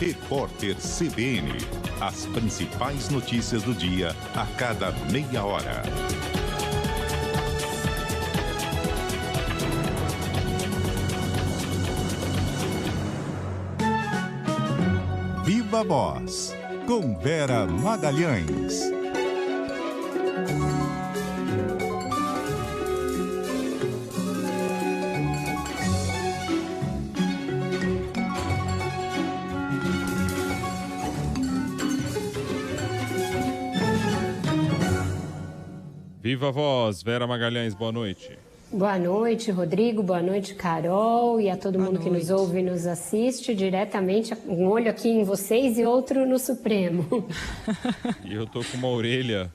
Repórter CBN. As principais notícias do dia a cada meia hora. Viva Voz, com Vera Magalhães. Viva Voz, Vera Magalhães, boa noite. Boa noite, Rodrigo, boa noite, Carol, e a todo mundo que nos ouve e nos assiste diretamente, um olho aqui em vocês e outro no Supremo. E eu tô com uma orelha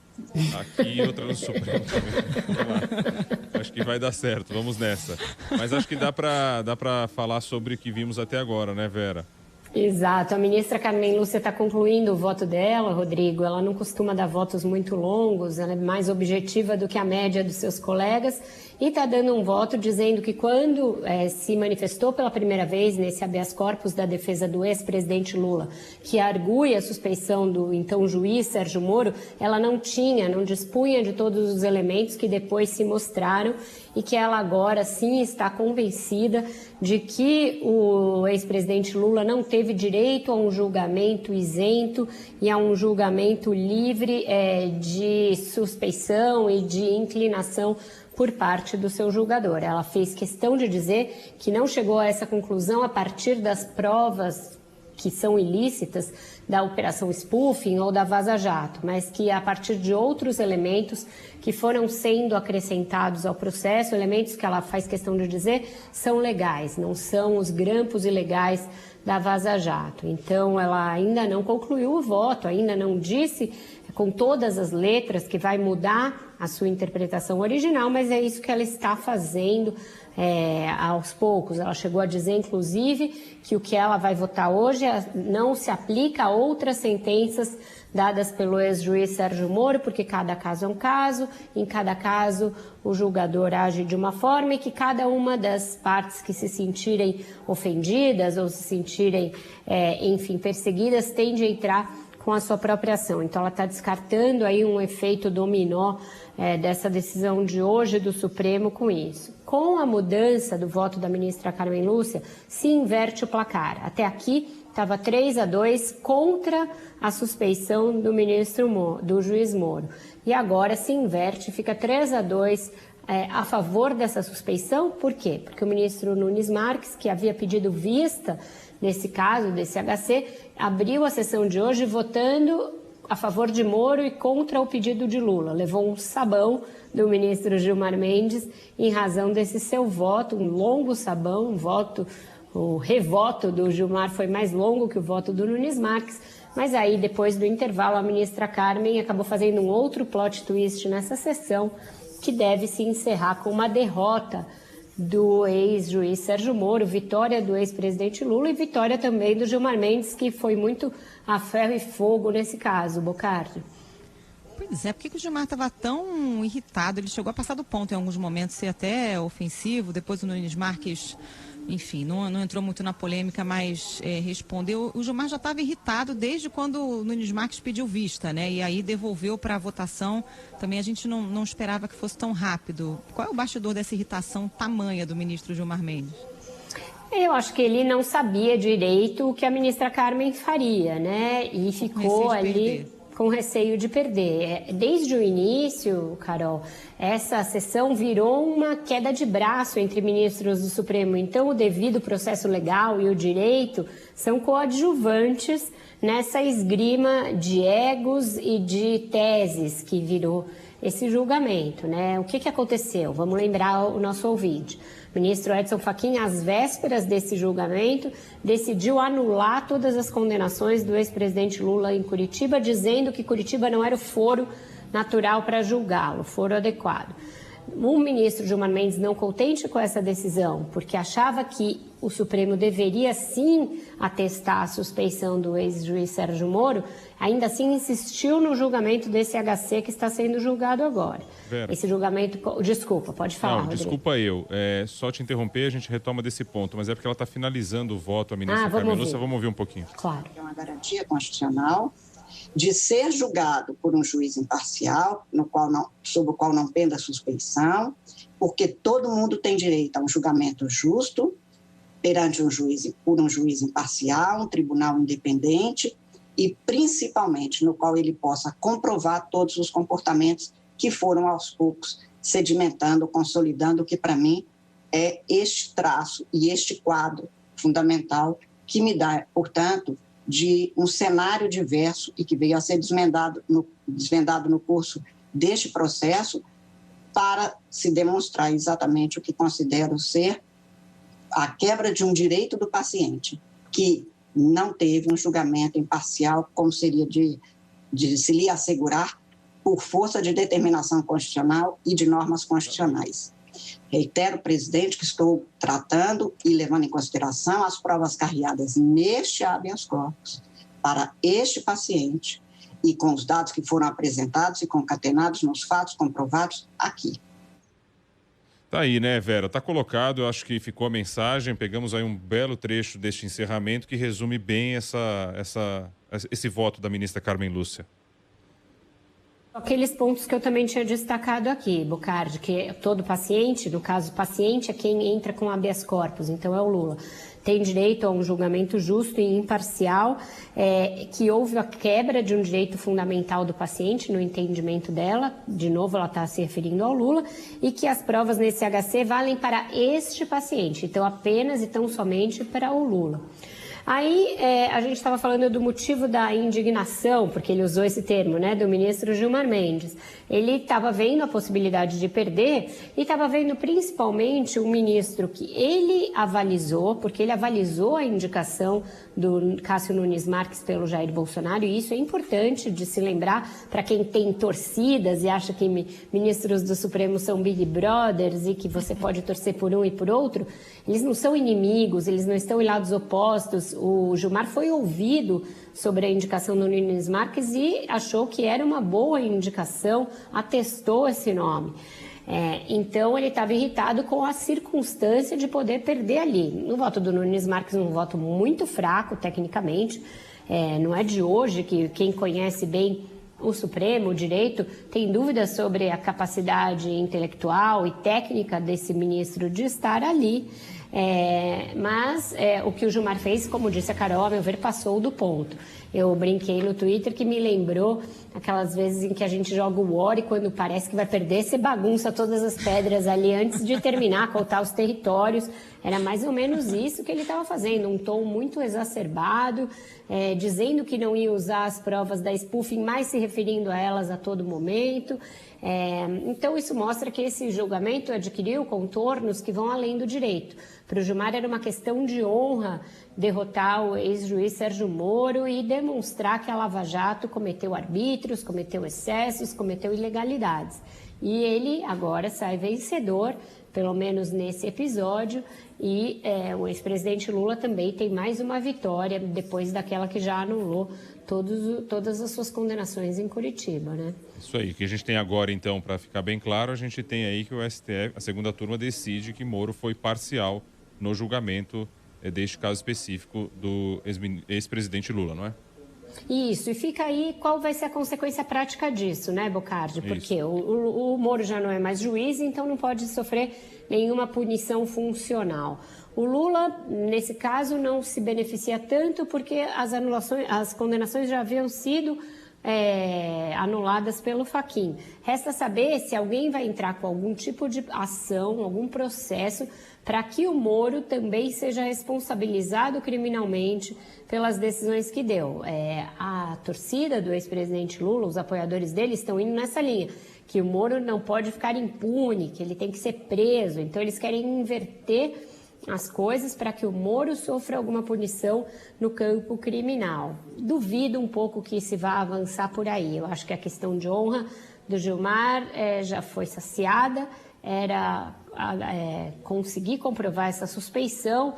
aqui e outra no Supremo também. Vamos lá. Acho que vai dar certo, vamos nessa. Mas acho que dá pra falar sobre o que vimos até agora, né, Vera? Exato, a ministra Carmen Lúcia está concluindo o voto dela, Rodrigo. Ela não costuma dar votos muito longos, ela é mais objetiva do que a média dos seus colegas e está dando um voto dizendo que quando se manifestou pela primeira vez nesse habeas corpus da defesa do ex-presidente Lula, que argui a suspeição do então juiz Sérgio Moro, ela não dispunha de todos os elementos que depois se mostraram e que ela agora sim está convencida de que o ex-presidente Lula não teve direito a um julgamento isento e a um julgamento livre de suspeição e de inclinação por parte do seu julgador. Ela fez questão de dizer que não chegou a essa conclusão a partir das provas que são ilícitas da Operação Spoofing ou da Vaza Jato, mas que a partir de outros elementos que foram sendo acrescentados ao processo, elementos que ela faz questão de dizer são legais, não são os grampos ilegais da Vaza Jato. Então, ela ainda não concluiu o voto, ainda não disse com todas as letras que vai mudar a sua interpretação original, mas é isso que ela está fazendo aos poucos. Ela chegou a dizer, inclusive, que o que ela vai votar hoje não se aplica a outras sentenças dadas pelo ex-juiz Sérgio Moro, porque cada caso é um caso, em cada caso o julgador age de uma forma e que cada uma das partes que se sentirem ofendidas ou se sentirem, perseguidas, tende a entrar com a sua própria ação. Então, ela está descartando aí um efeito dominó dessa decisão de hoje do Supremo com isso. Com a mudança do voto da ministra Carmen Lúcia, se inverte o placar. Até aqui, estava 3-2 contra a suspeição do juiz Moro. E agora se inverte, fica 3-2 a favor dessa suspeição. Por quê? Porque o ministro Nunes Marques, que havia pedido vista nesse caso, desse HC, abriu a sessão de hoje votando a favor de Moro e contra o pedido de Lula. Levou um sabão do ministro Gilmar Mendes em razão desse seu voto, um longo sabão, o revoto do Gilmar foi mais longo que o voto do Nunes Marques, mas aí depois do intervalo a ministra Carmen acabou fazendo um outro plot twist nessa sessão que deve se encerrar com uma derrota do ex-juiz Sérgio Moro, vitória do ex-presidente Lula e vitória também do Gilmar Mendes, que foi muito a ferro e fogo nesse caso, Bocardi. Pois é, por que o Gilmar estava tão irritado? Ele chegou a passar do ponto em alguns momentos, ser até ofensivo, depois o Nunes Marques, enfim, não entrou muito na polêmica, mas respondeu. O Gilmar já estava irritado desde quando o Nunes Marques pediu vista, né? E aí devolveu para a votação. Também a gente não esperava que fosse tão rápido. Qual é o bastidor dessa irritação tamanha do ministro Gilmar Mendes? Eu acho que ele não sabia direito o que a ministra Carmen faria, né? E ficou ali com receio de perder. Desde o início, Carol, essa sessão virou uma queda de braço entre ministros do Supremo. Então, o devido processo legal e o direito são coadjuvantes nessa esgrima de egos e de teses que virou esse julgamento, né? O que aconteceu? Vamos lembrar o nosso ouvinte. O ministro Edson Fachin, às vésperas desse julgamento, decidiu anular todas as condenações do ex-presidente Lula em Curitiba, dizendo que Curitiba não era o foro natural para julgá-lo, foro adequado. O ministro Gilmar Mendes, não contente com essa decisão, porque achava que o Supremo deveria sim atestar a suspeição do ex-juiz Sérgio Moro, ainda assim insistiu no julgamento desse HC que está sendo julgado agora. Vera. Esse julgamento... Desculpa, pode falar, Não, Rodrigo. desculpa eu. Só te interromper, a gente retoma desse ponto, mas é porque ela está finalizando o voto, a ministra Carmen Lúcia. Vamos ouvir um pouquinho. Claro. É uma garantia constitucional de ser julgado por um juiz imparcial, sob o qual não penda a suspeição, porque todo mundo tem direito a um julgamento justo perante por um juiz imparcial, um tribunal independente e, principalmente, no qual ele possa comprovar todos os comportamentos que foram, aos poucos, sedimentando, consolidando, que, para mim, é este traço e este quadro fundamental que me dá, portanto, de um cenário diverso e que veio a ser desvendado no curso deste processo para se demonstrar exatamente o que considero ser a quebra de um direito do paciente, que não teve um julgamento imparcial, como seria de se lhe assegurar, por força de determinação constitucional e de normas constitucionais. Reitero, presidente, que estou tratando e levando em consideração as provas carreadas neste habeas corpus para este paciente e com os dados que foram apresentados e concatenados nos fatos comprovados aqui. Tá aí, né, Vera? Tá colocado, eu acho que ficou a mensagem. Pegamos aí um belo trecho deste encerramento que resume bem esse voto da ministra Carmen Lúcia. Aqueles pontos que eu também tinha destacado aqui, Bocardi, que todo paciente, no caso, paciente é quem entra com habeas corpus, então é o Lula, tem direito a um julgamento justo e imparcial, que houve a quebra de um direito fundamental do paciente, no entendimento dela, de novo ela está se referindo ao Lula, e que as provas nesse HC valem para este paciente, então apenas e tão somente para o Lula. Aí a gente estava falando do motivo da indignação, porque ele usou esse termo, né, do ministro Gilmar Mendes. Ele estava vendo a possibilidade de perder e estava vendo principalmente um ministro que ele avalizou, porque ele avalizou a indicação do Cássio Nunes Marques pelo Jair Bolsonaro, e isso é importante de se lembrar para quem tem torcidas e acha que ministros do Supremo são Big Brothers e que você pode torcer por um e por outro. Eles não são inimigos, eles não estão em lados opostos. O Gilmar foi ouvido sobre a indicação do Nunes Marques e achou que era uma boa indicação, atestou esse nome. Então, ele estava irritado com a circunstância de poder perder ali. No voto do Nunes Marques, um voto muito fraco, tecnicamente. Não é de hoje que quem conhece bem o Supremo, o direito, tem dúvidas sobre a capacidade intelectual e técnica desse ministro de estar ali. Mas o que o Gilmar fez, como disse a Carol, a meu ver, passou do ponto. Eu brinquei no Twitter que me lembrou aquelas vezes em que a gente joga o War e quando parece que vai perder, você bagunça todas as pedras ali antes de terminar, cotar os territórios. Era mais ou menos isso que ele estava fazendo, um tom muito exacerbado, dizendo que não ia usar as provas da spoofing, mas se referindo a elas a todo momento. Então, isso mostra que esse julgamento adquiriu contornos que vão além do direito. Para o Gilmar era uma questão de honra derrotar o ex-juiz Sérgio Moro e demonstrar que a Lava Jato cometeu arbítrios, cometeu excessos, cometeu ilegalidades. E ele agora sai vencedor, pelo menos nesse episódio, e o ex-presidente Lula também tem mais uma vitória, depois daquela que já anulou todas as suas condenações em Curitiba, né? Isso aí, o que a gente tem agora, então, para ficar bem claro, a gente tem aí que o STF, a segunda turma, decide que Moro foi parcial no julgamento deste caso específico do ex-presidente Lula, não é? Isso, e fica aí qual vai ser a consequência prática disso, né, Bocardi? Porque o Moro já não é mais juiz, então não pode sofrer nenhuma punição funcional. O Lula, nesse caso, não se beneficia tanto porque as condenações já haviam sido anuladas pelo Fachin. Resta saber se alguém vai entrar com algum tipo de ação, algum processo, para que o Moro também seja responsabilizado criminalmente pelas decisões que deu. A torcida do ex-presidente Lula, os apoiadores dele, estão indo nessa linha, que o Moro não pode ficar impune, que ele tem que ser preso. Então, eles querem inverter as coisas para que o Moro sofra alguma punição no campo criminal. Duvido um pouco que se vá avançar por aí. Eu acho que a questão de honra do Gilmar já foi saciada. era conseguir comprovar essa suspeição,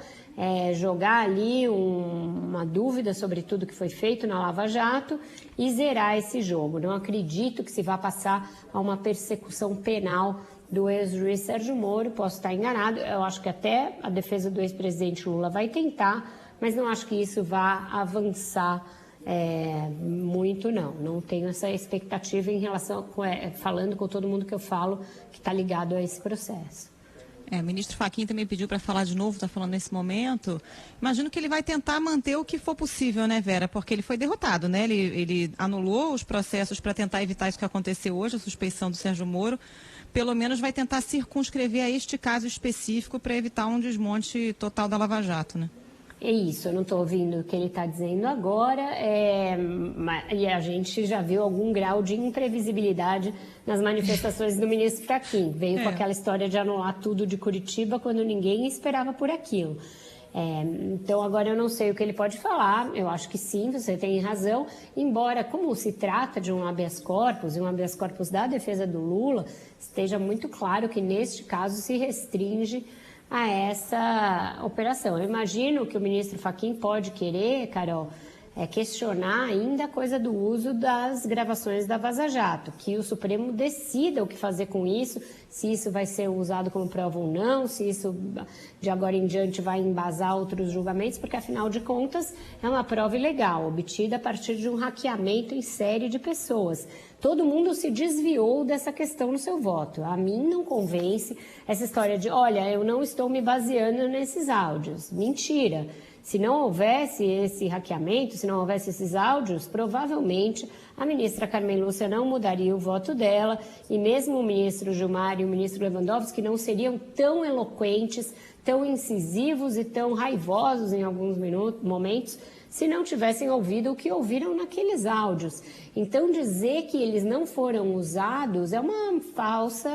jogar ali uma dúvida sobre tudo que foi feito na Lava Jato e zerar esse jogo. Não acredito que se vá passar a uma persecução penal do ex-juiz Sérgio Moro, posso estar enganado, eu acho que até a defesa do ex-presidente Lula vai tentar, mas não acho que isso vá avançar muito, não. Não tenho essa expectativa em relação, falando com todo mundo que eu falo, que está ligado a esse processo. O ministro Fachin também pediu para falar de novo, está falando nesse momento. Imagino que ele vai tentar manter o que for possível, né, Vera? Porque ele foi derrotado, né? Ele anulou os processos para tentar evitar isso que aconteceu hoje, a suspeição do Sérgio Moro. Pelo menos vai tentar circunscrever a este caso específico para evitar um desmonte total da Lava Jato, né? É isso, eu não estou ouvindo o que ele está dizendo agora, e a gente já viu algum grau de imprevisibilidade nas manifestações do ministro Fachin. Veio com aquela história de anular tudo de Curitiba quando ninguém esperava por aquilo. Então, agora eu não sei o que ele pode falar, eu acho que sim, você tem razão, embora, como se trata de um habeas corpus, e um habeas corpus da defesa do Lula, esteja muito claro que neste caso se restringe a essa operação. Eu imagino que o ministro Fachin pode querer, Carol, questionar ainda a coisa do uso das gravações da Vaza Jato, que o Supremo decida o que fazer com isso, se isso vai ser usado como prova ou não, se isso de agora em diante vai embasar outros julgamentos, porque afinal de contas é uma prova ilegal, obtida a partir de um hackeamento em série de pessoas. Todo mundo se desviou dessa questão no seu voto. A mim não convence essa história de, olha, eu não estou me baseando nesses áudios. Mentira. Se não houvesse esse hackeamento, se não houvesse esses áudios, provavelmente a ministra Carmen Lúcia não mudaria o voto dela e mesmo o ministro Gilmar e o ministro Lewandowski não seriam tão eloquentes, tão incisivos e tão raivosos em alguns momentos se não tivessem ouvido o que ouviram naqueles áudios. Então, dizer que eles não foram usados é uma falsa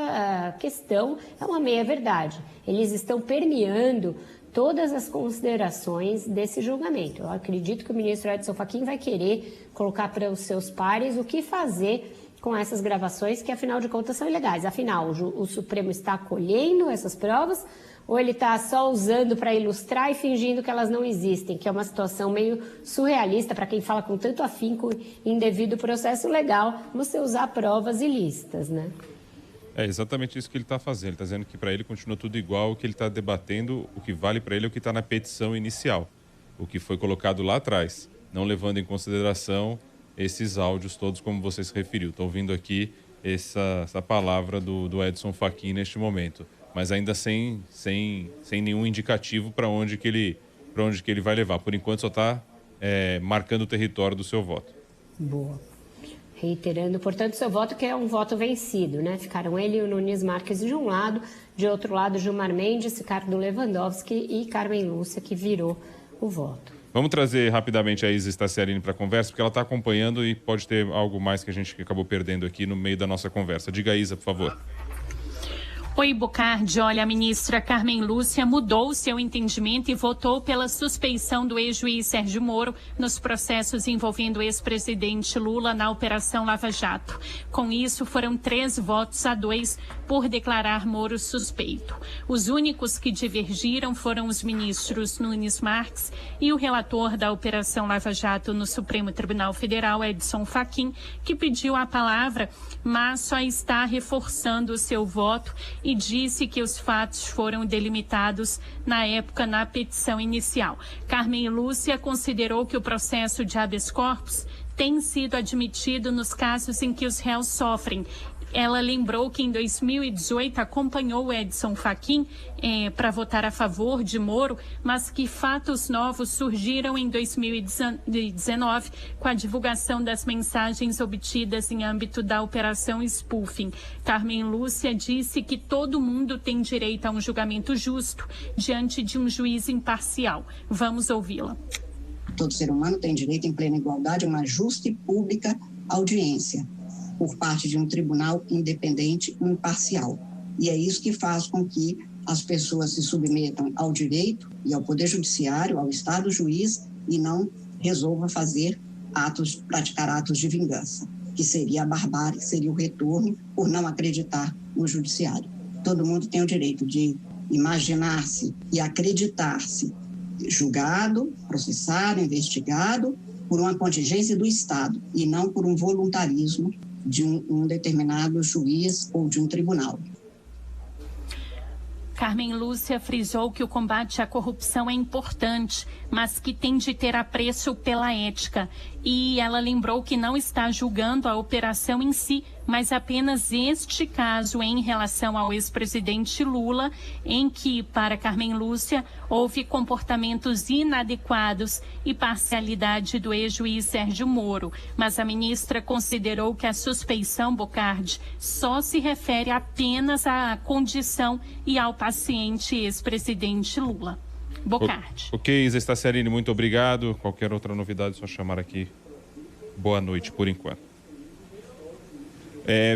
questão, é uma meia-verdade. Eles estão permeando todas as considerações desse julgamento. Eu acredito que o ministro Edson Fachin vai querer colocar para os seus pares o que fazer com essas gravações, que afinal de contas são ilegais. Afinal, o Supremo está acolhendo essas provas ou ele está só usando para ilustrar e fingindo que elas não existem, que é uma situação meio surrealista para quem fala com tanto afinco em devido processo legal, você usar provas ilícitas, né? É exatamente isso que ele está fazendo. Ele está dizendo que para ele continua tudo igual, o que ele está debatendo, o que vale para ele é o que está na petição inicial, o que foi colocado lá atrás, não levando em consideração esses áudios todos, como você se referiu. Estou ouvindo aqui essa palavra do Edson Fachin neste momento, mas ainda sem nenhum indicativo para onde que ele vai levar. Por enquanto só está marcando o território do seu voto. Boa. Reiterando, portanto, seu voto que é um voto vencido, né? Ficaram ele e o Nunes Marques de um lado, de outro lado Gilmar Mendes, Ricardo Lewandowski e Carmen Lúcia, que virou o voto. Vamos trazer rapidamente a Isa Staciarini para a conversa, porque ela está acompanhando e pode ter algo mais que a gente acabou perdendo aqui no meio da nossa conversa. Diga, Isa, por favor. Oi, Bocardi. Olha, a ministra Carmen Lúcia mudou seu entendimento e votou pela suspeição do ex-juiz Sérgio Moro nos processos envolvendo o ex-presidente Lula na Operação Lava Jato. Com isso, foram 3 votos a 2 por declarar Moro suspeito. Os únicos que divergiram foram os ministros Nunes Marques e o relator da Operação Lava Jato no Supremo Tribunal Federal, Edson Fachin, que pediu a palavra, mas só está reforçando o seu voto e disse que os fatos foram delimitados na época na petição inicial. Carmen Lúcia considerou que o processo de habeas corpus tem sido admitido nos casos em que os réus sofrem. Ela lembrou que em 2018 acompanhou Edson Fachin para votar a favor de Moro, mas que fatos novos surgiram em 2019 com a divulgação das mensagens obtidas em âmbito da Operação Spoofing. Carmen Lúcia disse que todo mundo tem direito a um julgamento justo diante de um juiz imparcial. Vamos ouvi-la. Todo ser humano tem direito, em plena igualdade, a uma justa e pública audiência por parte de um tribunal independente e imparcial. E é isso que faz com que as pessoas se submetam ao direito e ao Poder Judiciário, ao Estado juiz, e não resolva praticar atos de vingança, que seria a barbárie, seria o retorno por não acreditar no Judiciário. todo mundo tem o direito de imaginar-se e acreditar-se julgado, processado, investigado por uma contingência do Estado e não por um voluntarismo de um determinado juiz ou de um tribunal. Carmen Lúcia frisou que o combate à corrupção é importante, mas que tem de ter apreço pela ética. E ela lembrou que não está julgando a operação em si, mas apenas este caso em relação ao ex-presidente Lula, em que, para Carmen Lúcia, houve comportamentos inadequados e parcialidade do ex-juiz Sérgio Moro. Mas a ministra considerou que a suspeição, Bocardi, só se refere apenas à condição e ao paciente ex-presidente Lula. Bocardi. Ok, Isa Staciarini, muito obrigado. Qualquer outra novidade, é só chamar aqui. Boa noite, por enquanto.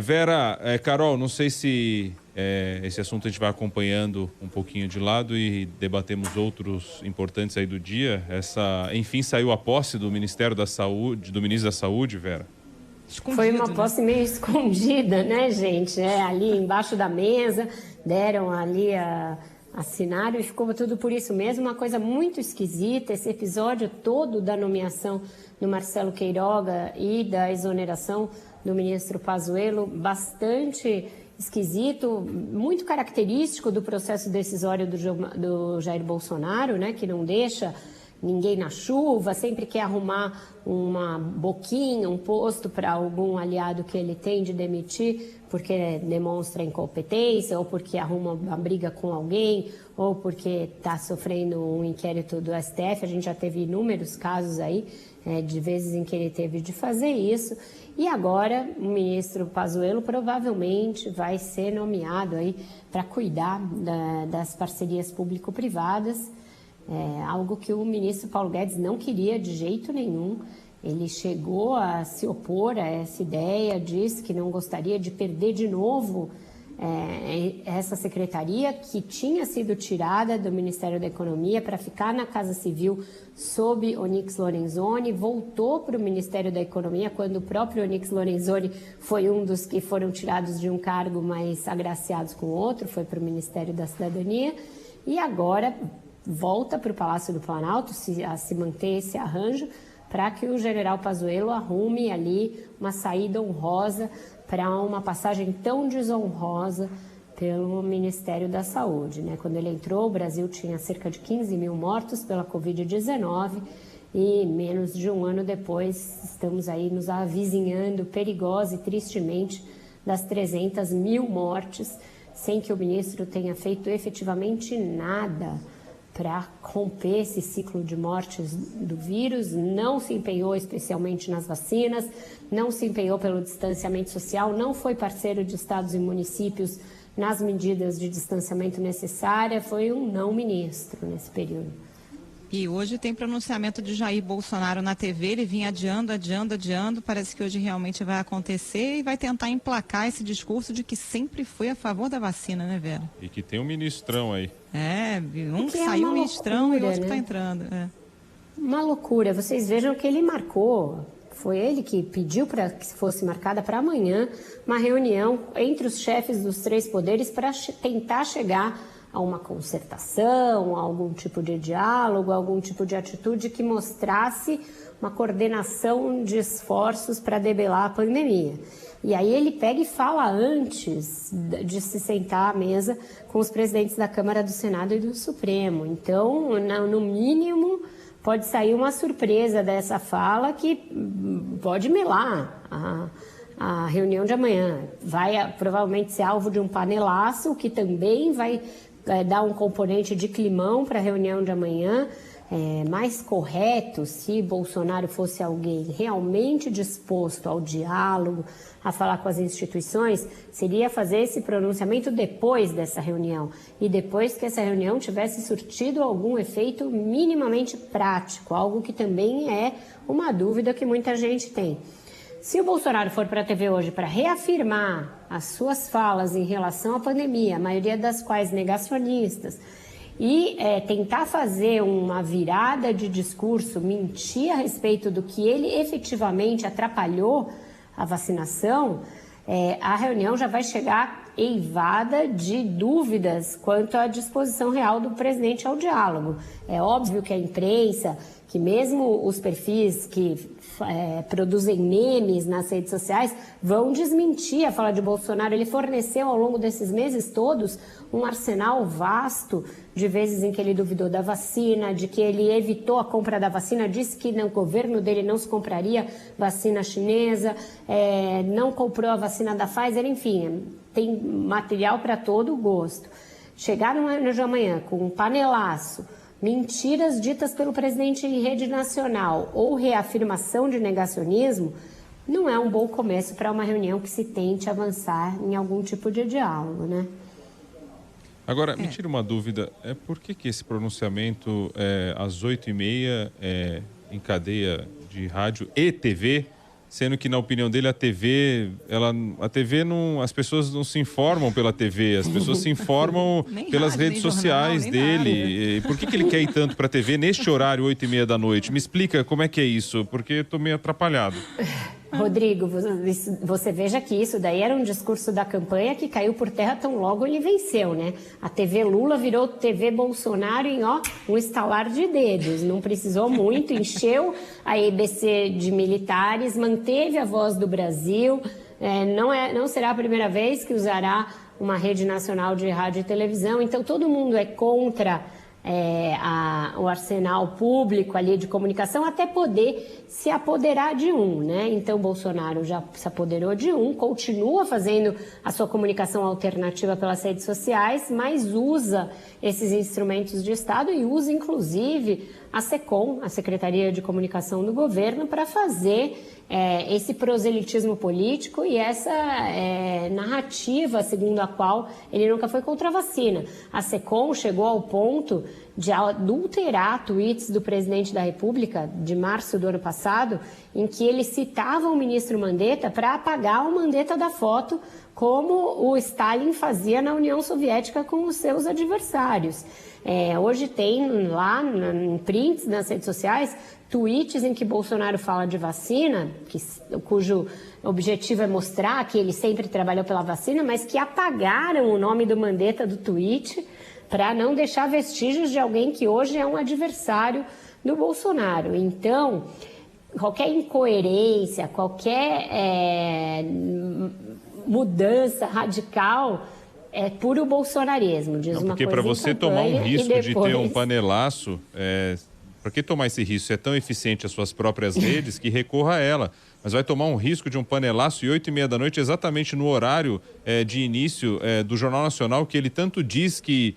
Vera, Carol, não sei se esse assunto a gente vai acompanhando um pouquinho de lado e debatemos outros importantes aí do dia. Enfim, saiu a posse do Ministério da Saúde, do Ministro da Saúde, Vera? Escondido, foi uma posse meio escondida, né, gente? Ali embaixo da mesa, deram ali assinaram e ficou tudo por isso mesmo. Uma coisa muito esquisita, esse episódio todo da nomeação do Marcelo Queiroga e da exoneração do ministro Pazuello, bastante esquisito, muito característico do processo decisório do Jair Bolsonaro, né, que não deixa ninguém na chuva, sempre quer arrumar uma boquinha, um posto para algum aliado que ele tem de demitir, porque demonstra incompetência, ou porque arruma uma briga com alguém, ou porque está sofrendo um inquérito do STF. A gente já teve inúmeros casos aí, de vezes em que ele teve de fazer isso. E agora o ministro Pazuello provavelmente vai ser nomeado aí para cuidar das parcerias público-privadas, algo que o ministro Paulo Guedes não queria de jeito nenhum. Ele chegou a se opor a essa ideia, disse que não gostaria de perder de novo essa secretaria que tinha sido tirada do Ministério da Economia para ficar na Casa Civil sob Onyx Lorenzoni, voltou para o Ministério da Economia quando o próprio Onyx Lorenzoni foi um dos que foram tirados de um cargo, mas agraciados com outro, foi para o Ministério da Cidadania, e agora volta para o Palácio do Planalto a se manter esse arranjo para que o general Pazuello arrume ali uma saída honrosa para uma passagem tão desonrosa pelo Ministério da Saúde, né? Quando ele entrou, o Brasil tinha cerca de 15 mil mortos pela Covid-19 e menos de um ano depois estamos aí nos avizinhando perigosa e tristemente das 300 mil mortes, sem que o ministro tenha feito efetivamente nada para romper esse ciclo de mortes do vírus. Não se empenhou especialmente nas vacinas, não se empenhou pelo distanciamento social, não foi parceiro de estados e municípios nas medidas de distanciamento necessárias, foi um não ministro nesse período. E hoje tem pronunciamento de Jair Bolsonaro na TV, ele vinha adiando, parece que hoje realmente vai acontecer e vai tentar emplacar esse discurso de que sempre foi a favor da vacina, né, Vera? E que tem um ministrão aí. Um saiu ministrão e o outro está entrando. Uma loucura, vocês vejam que ele marcou, foi ele que pediu para que fosse marcada para amanhã uma reunião entre os chefes dos três poderes para tentar chegar a uma concertação, a algum tipo de diálogo, algum tipo de atitude que mostrasse uma coordenação de esforços para debelar a pandemia. E aí ele pega e fala antes de se sentar à mesa com os presidentes da Câmara, do Senado e do Supremo. Então, no mínimo, pode sair uma surpresa dessa fala que pode melar a reunião de amanhã. Vai provavelmente ser alvo de um panelaço, que também vai dar um componente de climão para a reunião de amanhã. Mais correto, se Bolsonaro fosse alguém realmente disposto ao diálogo, a falar com as instituições, seria fazer esse pronunciamento depois dessa reunião e depois que essa reunião tivesse surtido algum efeito minimamente prático, algo que também é uma dúvida que muita gente tem. Se o Bolsonaro for para a TV hoje para reafirmar as suas falas em relação à pandemia, a maioria das quais negacionistas, e tentar fazer uma virada de discurso, mentir a respeito do que ele efetivamente atrapalhou a vacinação, a reunião já vai chegar eivada de dúvidas quanto à disposição real do presidente ao diálogo. É óbvio que a imprensa, que mesmo os perfis que produzem memes nas redes sociais vão desmentir a fala de Bolsonaro. Ele forneceu ao longo desses meses todos um arsenal vasto de vezes em que ele duvidou da vacina, de que ele evitou a compra da vacina, disse que no governo dele não se compraria vacina chinesa, não comprou a vacina da Pfizer, enfim, tem material para todo o gosto. Chegar no Ano de Amanhã com um panelaço, mentiras ditas pelo presidente em rede nacional ou reafirmação de negacionismo, não é um bom começo para uma reunião que se tente avançar em algum tipo de diálogo, né? Agora, me tira uma dúvida, por que esse pronunciamento às 8h30 em cadeia de rádio e TV, sendo que, na opinião dele, a TV não, as pessoas não se informam pela TV, as pessoas se informam pelas redes sociais dele. Por que ele quer ir tanto para a TV neste horário, 8h30 da noite? Me explica como é que é isso, porque eu estou meio atrapalhado. Rodrigo, você veja que isso daí era um discurso da campanha que caiu por terra tão logo ele venceu, né? A TV Lula virou TV Bolsonaro em um estalar de dedos. Não precisou muito, encheu a EBC de militares, manteve a Voz do Brasil. Não será a primeira vez que usará uma rede nacional de rádio e televisão. Então todo mundo é contra o arsenal público ali de comunicação até poder se apoderar de né? Então Bolsonaro já se apoderou de continua fazendo a sua comunicação alternativa pelas redes sociais, mas usa esses instrumentos de Estado e usa inclusive a SECOM, a Secretaria de Comunicação do Governo, para fazer esse proselitismo político e essa narrativa segundo a qual ele nunca foi contra a vacina. A SECOM chegou ao ponto de adulterar tweets do presidente da República de março do ano passado, em que ele citava o ministro Mandetta para apagar o Mandetta da foto, como o Stalin fazia na União Soviética com os seus adversários. Hoje tem lá em prints nas redes sociais tweets em que Bolsonaro fala de vacina, cujo objetivo é mostrar que ele sempre trabalhou pela vacina, mas que apagaram o nome do Mandetta do tweet para não deixar vestígios de alguém que hoje é um adversário do Bolsonaro. Então, qualquer incoerência, qualquer mudança radical é puro bolsonarismo. Diz porque para você tomar um risco de ter um panelaço, para que tomar esse risco? É tão eficiente as suas próprias redes que recorra a ela. Mas vai tomar um risco de um panelaço e 8h30 da noite, exatamente no horário de início do Jornal Nacional, que ele tanto diz que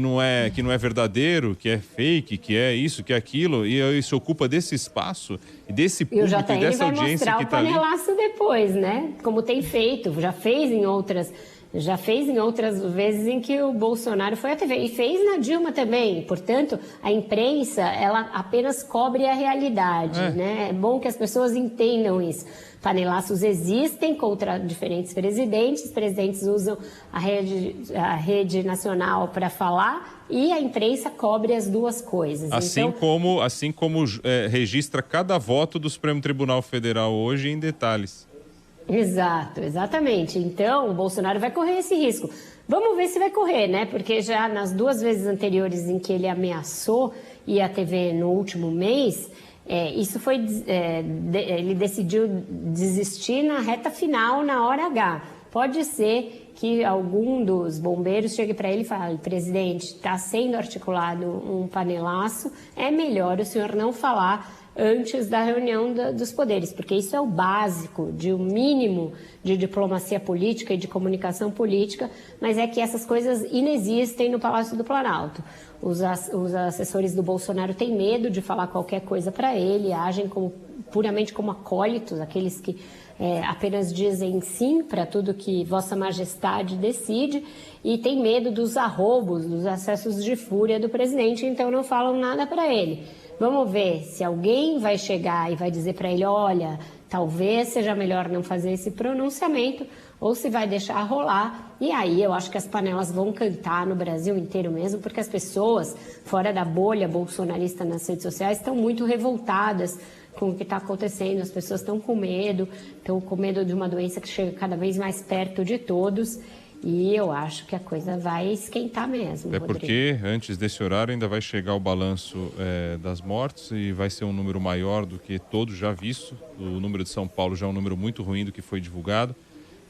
não é verdadeiro, que é fake, que é isso, que é aquilo, e se ocupa desse espaço e desse público e dessa audiência que está ali. E o JN vai mostrar o panelaço depois, né? Como tem feito, já fez em outras vezes em que o Bolsonaro foi à TV. E fez na Dilma também. Portanto, a imprensa, ela apenas cobre a realidade, né? É bom que as pessoas entendam isso. Panelaços existem contra diferentes presidentes. Os presidentes usam a rede nacional para falar e a imprensa cobre as duas coisas. Assim como registra cada voto do Supremo Tribunal Federal hoje em detalhes. Exatamente. Então, o Bolsonaro vai correr esse risco. Vamos ver se vai correr, né? Porque já nas 2 vezes anteriores em que ele ameaçou ir à TV no último mês, isso foi... ele decidiu desistir na reta final, na hora H. Pode ser que algum dos bombeiros chegue para ele e fale: presidente, está sendo articulado um panelaço, é melhor o senhor não falar antes da reunião dos poderes, porque isso é o básico de um mínimo de diplomacia política e de comunicação política, mas é que essas coisas inexistem no Palácio do Planalto. Os assessores do Bolsonaro têm medo de falar qualquer coisa para ele, agem puramente como acólitos, aqueles que apenas dizem sim para tudo que Vossa Majestade decide, e tem medo dos arroubos, dos acessos de fúria do presidente, então não falam nada para ele. Vamos ver se alguém vai chegar e vai dizer para ele: olha, talvez seja melhor não fazer esse pronunciamento, ou se vai deixar rolar. E aí eu acho que as panelas vão cantar no Brasil inteiro mesmo, porque as pessoas fora da bolha bolsonarista nas redes sociais estão muito revoltadas com o que está acontecendo. As pessoas estão com medo de uma doença que chega cada vez mais perto de todos. E eu acho que a coisa vai esquentar mesmo, Até Rodrigo. porque, antes desse horário, ainda vai chegar o balanço das mortes e vai ser um número maior do que todos já visto. O número de São Paulo já é um número muito ruim do que foi divulgado.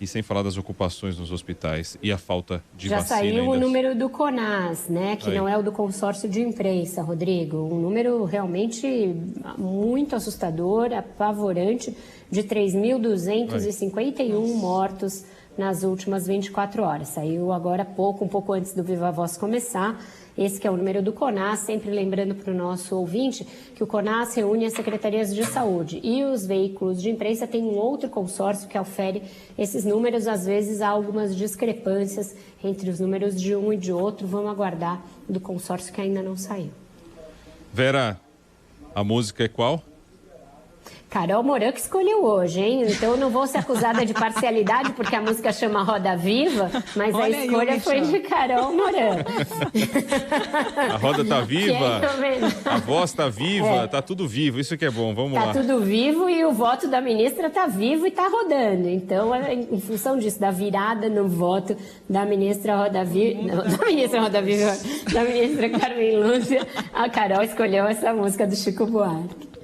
E sem falar das ocupações nos hospitais e a falta de Já vacina. saiu ainda. o número do CONAS, né, que Aí. não é o do consórcio de imprensa, Rodrigo. Um número realmente muito assustador, apavorante, de 3.251 mortos nas últimas 24 horas. Saiu agora há pouco, um pouco antes do Viva Voz começar. Esse que é o número do CONAS, sempre lembrando para o nosso ouvinte que o CONAS reúne as secretarias de saúde e os veículos de imprensa têm um outro consórcio que ofere esses números. Às vezes há algumas discrepâncias entre os números de um e de outro. Vamos aguardar do consórcio que ainda não saiu. Vera, a música é qual? Carol Moran que escolheu hoje, hein? Então eu não vou ser acusada de parcialidade porque a música chama Roda Viva, mas Olha a aí, escolha foi de Carol Moran. A roda tá viva, Que a voz tá viva, tá tudo vivo, isso que é bom, vamos Tá lá. tudo vivo e o voto da ministra tá vivo e tá rodando. Então, em função disso, da virada no voto da ministra Roda Viva, da ministra Carmen Lúcia, a Carol escolheu essa música do Chico Buarque.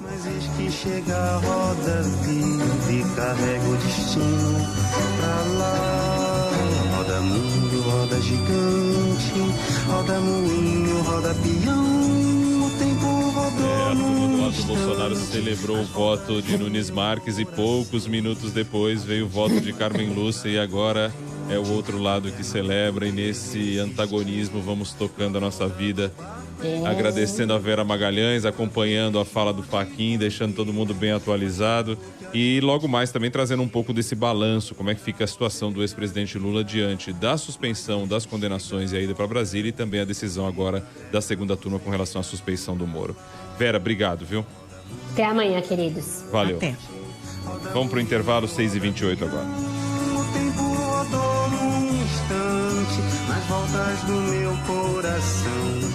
Mas eis que chega a roda viva e carrega o destino pra lá. Roda mundo, roda gigante, roda moinho, roda peão, o tempo rodou A turma do lado do instante. Bolsonaro celebrou o voto de Nunes Marques e poucos minutos depois veio o voto de Carmen Lúcia e agora é o outro lado que celebra e nesse antagonismo vamos tocando a nossa vida. Agradecendo a Vera Magalhães, acompanhando a fala do Fachin, deixando todo mundo bem atualizado e logo mais também trazendo um pouco desse balanço, como é que fica a situação do ex-presidente Lula diante da suspensão das condenações e a ida para Brasília e também a decisão agora da segunda turma com relação à suspeição do Moro. Vera, obrigado, viu? Até amanhã, queridos. Valeu. Até. Vamos pro intervalo, 6h28 agora. O tempo rodou num instante nas voltas do meu coração.